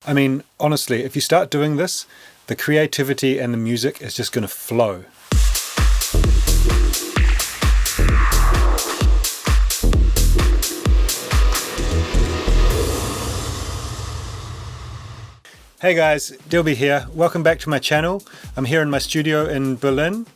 I mean, honestly, if you start doing this, the creativity and the music is just going to flow. Hey guys, Dilby here. Welcome back to my channel. I'm here in my studio in Berlin,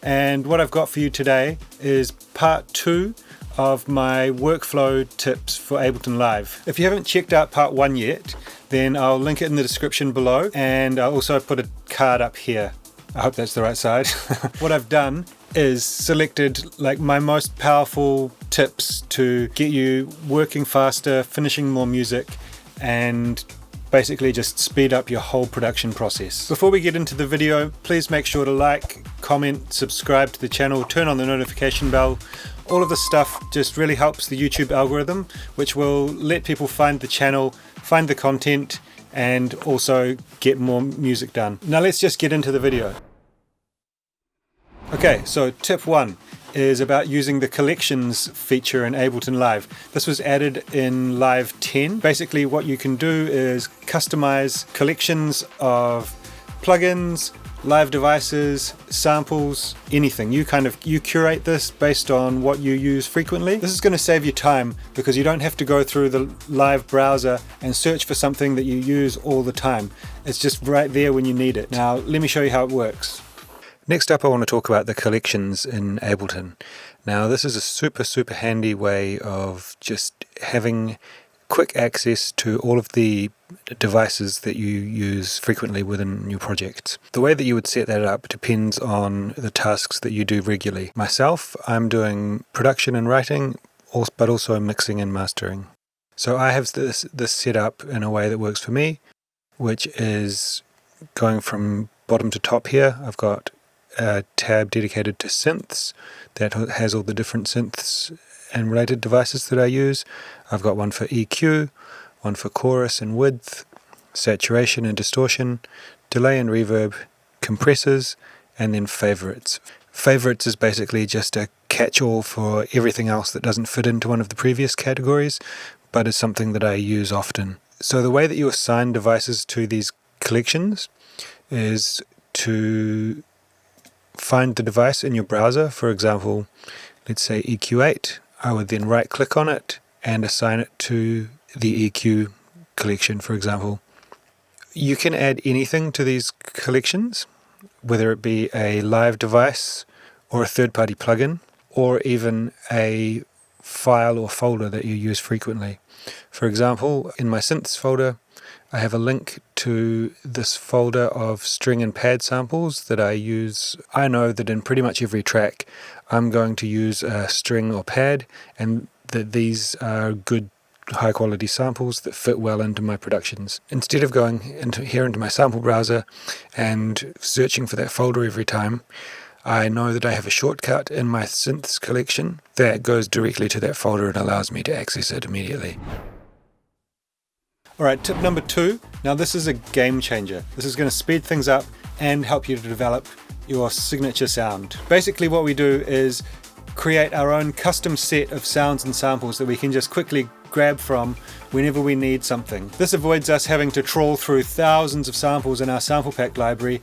and what I've got for you today is part 2 of my workflow tips for Ableton Live. If you haven't checked out part 1 yet, then I'll link it in the description below, and I'll also put a card up here. I hope that's the right side. What I've done is selected like my most powerful tips to get you working faster, finishing more music, and basically just speed up your whole production process. Before we get into the video, please make sure to like, comment, subscribe to the channel, turn on the notification bell. All of this stuff just really helps the YouTube algorithm, which will let people find the channel, find the content, and also get more music done. Now let's just get into the video. Okay, so tip 1 is about using the collections feature in Ableton Live. This was added in Live 10. Basically what you can do is customize collections of plugins, live devices, samples, anything. You curate this based on what you use frequently. This is going to save you time because you don't have to go through the live browser and search for something that you use all the time. It's just right there when you need it. Now let me show you how it works. Next up, I want to talk about the collections in Ableton. Now this is a super handy way of just having quick access to all of the devices that you use frequently within your projects. The way that you would set that up depends on the tasks that you do regularly. Myself, I'm doing production and writing, but also mixing and mastering. So I have this set up in a way that works for me, which is going from bottom to top here. I've got a tab dedicated to synths that has all the different synths and related devices that I use. I've got one for EQ, one for chorus and width, saturation and distortion, delay and reverb, compressors, and then favorites. Favorites is basically just a catch-all for everything else that doesn't fit into one of the previous categories, but is something that I use often. So the way that you assign devices to these collections is to find the device in your browser. For example, let's say EQ8. I would then right click on it and assign it to the EQ collection, for example. You can add anything to these collections, whether it be a live device or a third-party plugin, or even a file or folder that you use frequently. For example, in my synths folder, I have a link to this folder of string and pad samples that I use. I know that in pretty much every track I'm going to use a string or pad, and that these are good high quality samples that fit well into my productions. Instead of going into my sample browser and searching for that folder every time, I know that I have a shortcut in my synths collection that goes directly to that folder and allows me to access it immediately. Alright, tip number 2. Now this is a game changer. This is going to speed things up and help you to develop your signature sound. Basically what we do is create our own custom set of sounds and samples that we can just quickly grab from whenever we need something. This avoids us having to trawl through thousands of samples in our sample pack library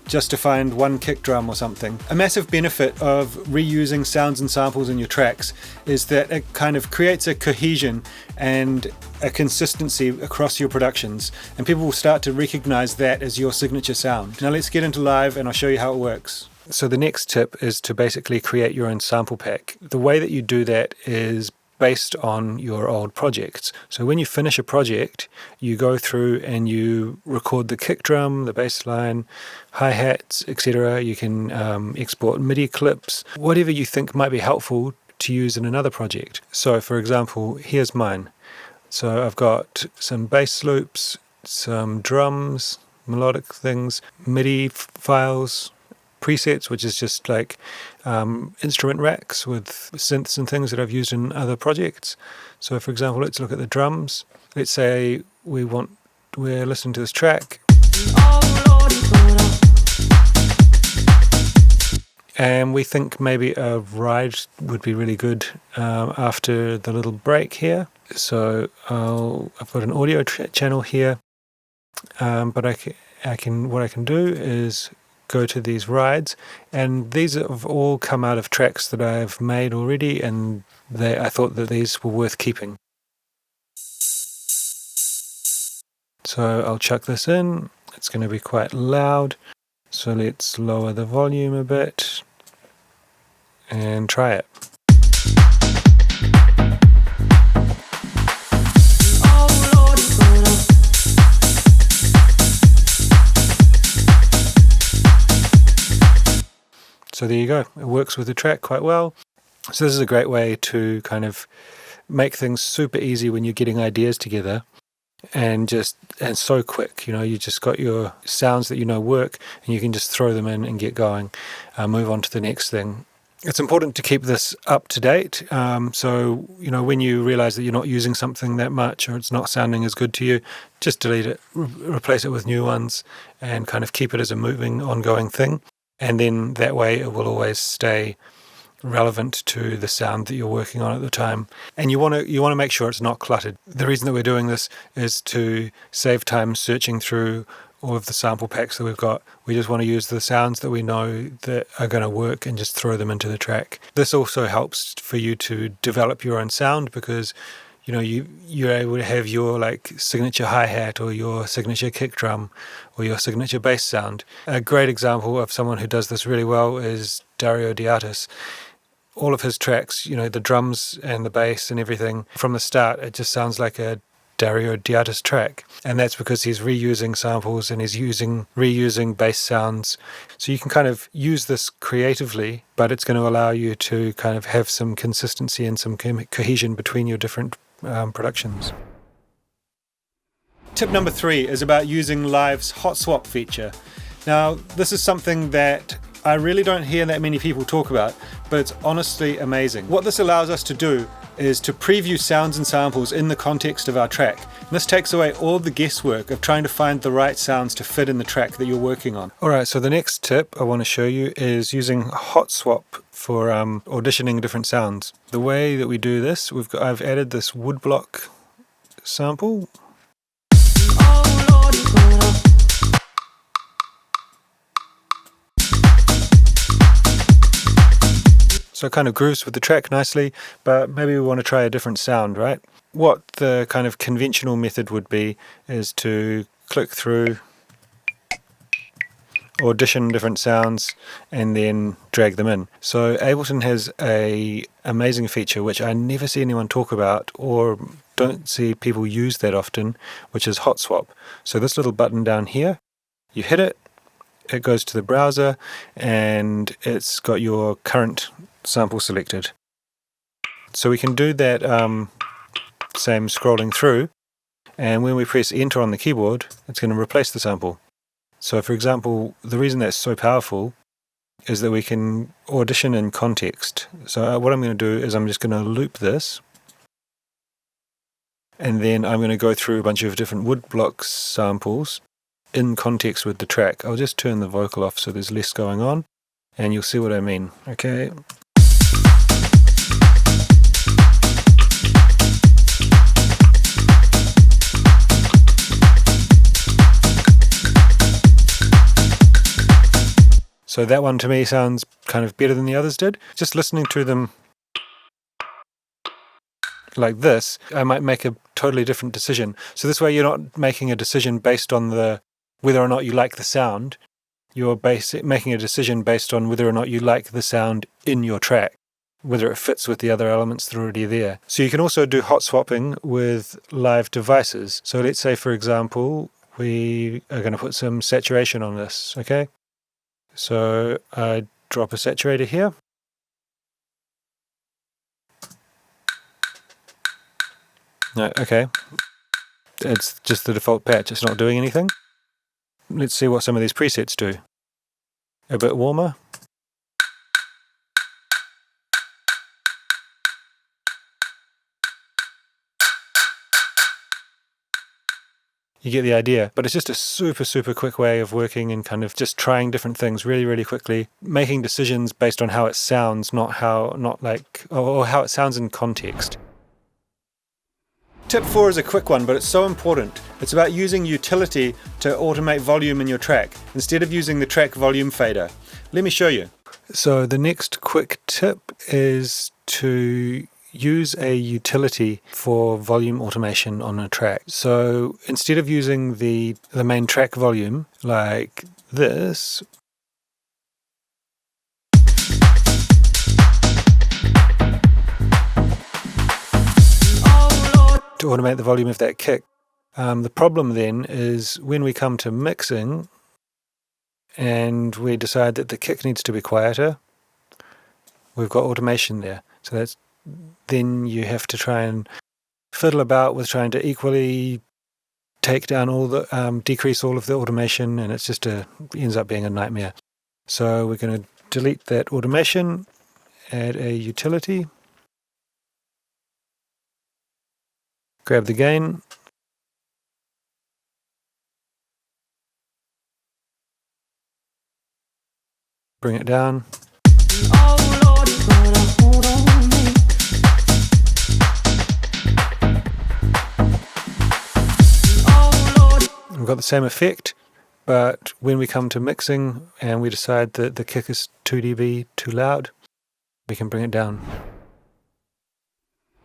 just to find one kick drum or something. A massive benefit of reusing sounds and samples in your tracks is that it kind of creates a cohesion and a consistency across your productions, and people will start to recognize that as your signature sound. Now let's get into Live and I'll show you how it works. So the next tip is to basically create your own sample pack. The way that you do that is based on your old projects. So when you finish a project, you go through and you record the kick drum, the bass line, hi-hats, etc. You can export MIDI clips, whatever you think might be helpful to use in another project. So for example, here's mine. So I've got some bass loops, some drums, melodic things, MIDI files, presets, which is just like instrument racks with synths and things that I've used in other projects. So for example, let's look at the drums. Let's say we're listening to this track, and we think maybe a ride would be really good after the little break here. So I've got an audio channel here. But what I can do is go to these rides, and these have all come out of tracks that I've made already, and I thought that these were worth keeping. So I'll chuck this in. It's going to be quite loud, so let's lower the volume a bit and try it. So there you go, it works with the track quite well. So this is a great way to kind of make things super easy when you're getting ideas together, and so quick. You just got your sounds that work, and you can just throw them in and get going, move on to the next thing. It's important to keep this up to date. So when you realize that you're not using something that much, or it's not sounding as good to you, just delete it, replace it with new ones, and kind of keep it as a moving, ongoing thing. And then that way it will always stay relevant to the sound that you're working on at the time. And you want to make sure it's not cluttered. The reason that we're doing this is to save time searching through all of the sample packs that we've got. We just want to use the sounds that we know that are going to work and just throw them into the track. This also helps for you to develop your own sound, because you're able to have your signature hi-hat or your signature kick drum or your signature bass sound. A great example of someone who does this really well is Dario Diatis. All of his tracks, the drums and the bass and everything, from the start, it just sounds like a Dario Diatis track. And that's because he's reusing samples and he's reusing bass sounds. So you can kind of use this creatively, but it's going to allow you to kind of have some consistency and some cohesion between your different productions. Tip number 3 is about using Live's hot swap feature. Now, this is something that I really don't hear that many people talk about, but it's honestly amazing. What this allows us to do is to preview sounds and samples in the context of our track. And this takes away all the guesswork of trying to find the right sounds to fit in the track that you're working on. Alright, so the next tip I want to show you is using hot swap for auditioning different sounds. The way that we do this, I've added this woodblock sample. So it kind of grooves with the track nicely, but maybe we want to try a different sound, right? What the kind of conventional method would be is to click through, audition different sounds, and then drag them in. So Ableton has an amazing feature which I never see anyone talk about, or don't see people use that often, which is hot swap. So this little button down here, you hit it, it goes to the browser, and it's got your current sample selected. So we can do that same scrolling through, and when we press enter on the keyboard, it's going to replace the sample. So for example, the reason that's so powerful is that we can audition in context. So what I'm going to do is I'm just going to loop this, and then I'm going to go through a bunch of different woodblock samples in context with the track. I'll just turn the vocal off so there's less going on, and you'll see what I mean. Okay. So that one to me sounds kind of better than the others did. Just listening to them like this, I might make a totally different decision. So this way you're not making a decision based on whether or not you like the sound. You're making a decision based on whether or not you like the sound in your track, whether it fits with the other elements that are already there. So you can also do hot swapping with live devices. So let's say, for example, we are going to put some saturation on this, okay? So I drop a saturator here. No, okay. It's just the default patch, it's not doing anything. Let's see what some of these presets do. A bit warmer. You get the idea, but it's just a super, super quick way of working and kind of just trying different things really, really quickly, making decisions based on how it sounds, or how it sounds in context. Tip 4 is a quick one, but it's so important. It's about using utility to automate volume in your track, instead of using the track volume fader. Let me show you. So the next quick tip is to use a utility for volume automation on a track. So instead of using the main track volume like this, to automate the volume of that kick. The problem then is when we come to mixing and we decide that the kick needs to be quieter, we've got automation there. So then you have to try and fiddle about with trying to equally take down all the, decrease all of the automation, and it's ends up being a nightmare. So we're going to delete that automation, add a utility, grab the gain, bring it down. We've got the same effect, but when we come to mixing and we decide that the kick is 2 dB too loud, we can bring it down.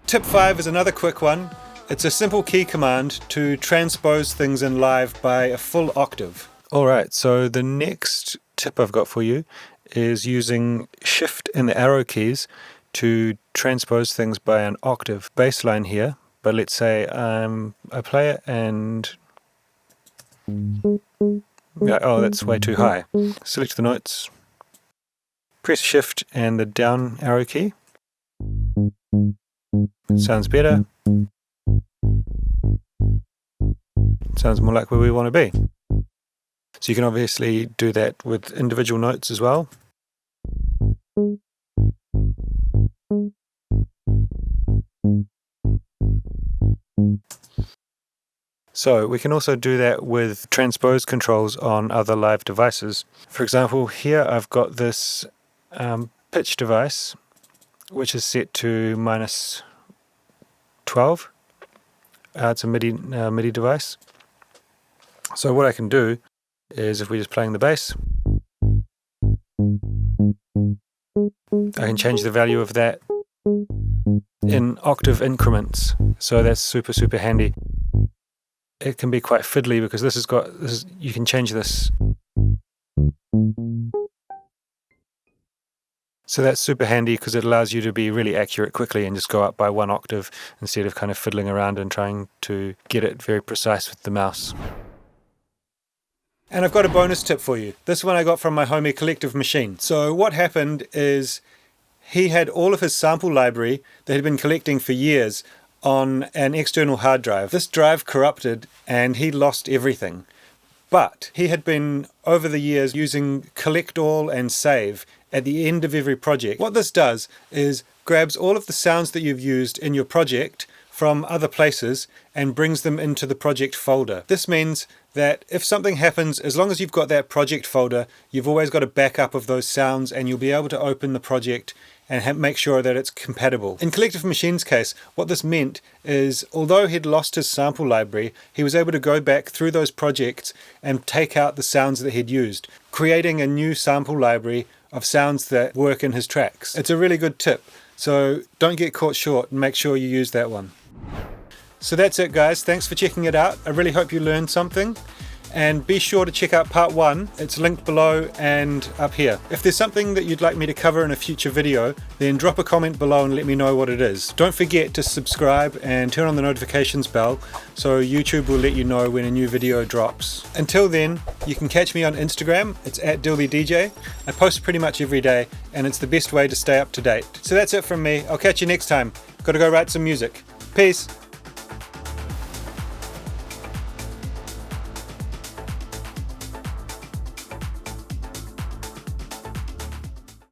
Tip 5 is another quick one. It's a simple key command to transpose things in live by a full octave. Alright, so the next tip I've got for you is using Shift and the arrow keys to transpose things by an octave. Bass line here, but let's say I play it and oh, that's way too high. Select the notes, press Shift and the down arrow key. Sounds better. Sounds more like where we want to be. So you can obviously do that with individual notes as well. So we can also do that with transpose controls on other live devices. For example, here I've got this pitch device, which is set to -12. It's a MIDI device. So what I can do is, if we're just playing the bass, I can change the value of that in octave increments. So that's super, super handy. It can be quite fiddly because you can change this. So that's super handy because it allows you to be really accurate quickly and just go up by 1 octave instead of kind of fiddling around and trying to get it very precise with the mouse. And I've got a bonus tip for you. This one I got from my homie Collective Machine. So what happened is he had all of his sample library that he'd been collecting for years on an external hard drive. This drive corrupted and he lost everything. But he had been, over the years, using collect all and save at the end of every project. What this does is grabs all of the sounds that you've used in your project from other places and brings them into the project folder. This means that if something happens, as long as you've got that project folder, you've always got a backup of those sounds and you'll be able to open the project and make sure that it's compatible. In Collective Machine's case, what this meant is, although he'd lost his sample library, he was able to go back through those projects and take out the sounds that he'd used, creating a new sample library of sounds that work in his tracks. It's a really good tip, so don't get caught short and make sure you use that one. So that's it, guys. Thanks for checking it out. I really hope you learned something. And be sure to check out part 1. It's linked below and up here. If there's something that you'd like me to cover in a future video, then drop a comment below and let me know what it is. Don't forget to subscribe and turn on the notifications bell so YouTube will let you know when a new video drops. Until then, you can catch me on Instagram. It's @DilbyDJ. I post pretty much every day and it's the best way to stay up to date. So that's it from me. I'll catch you next time. Gotta go write some music. Peace.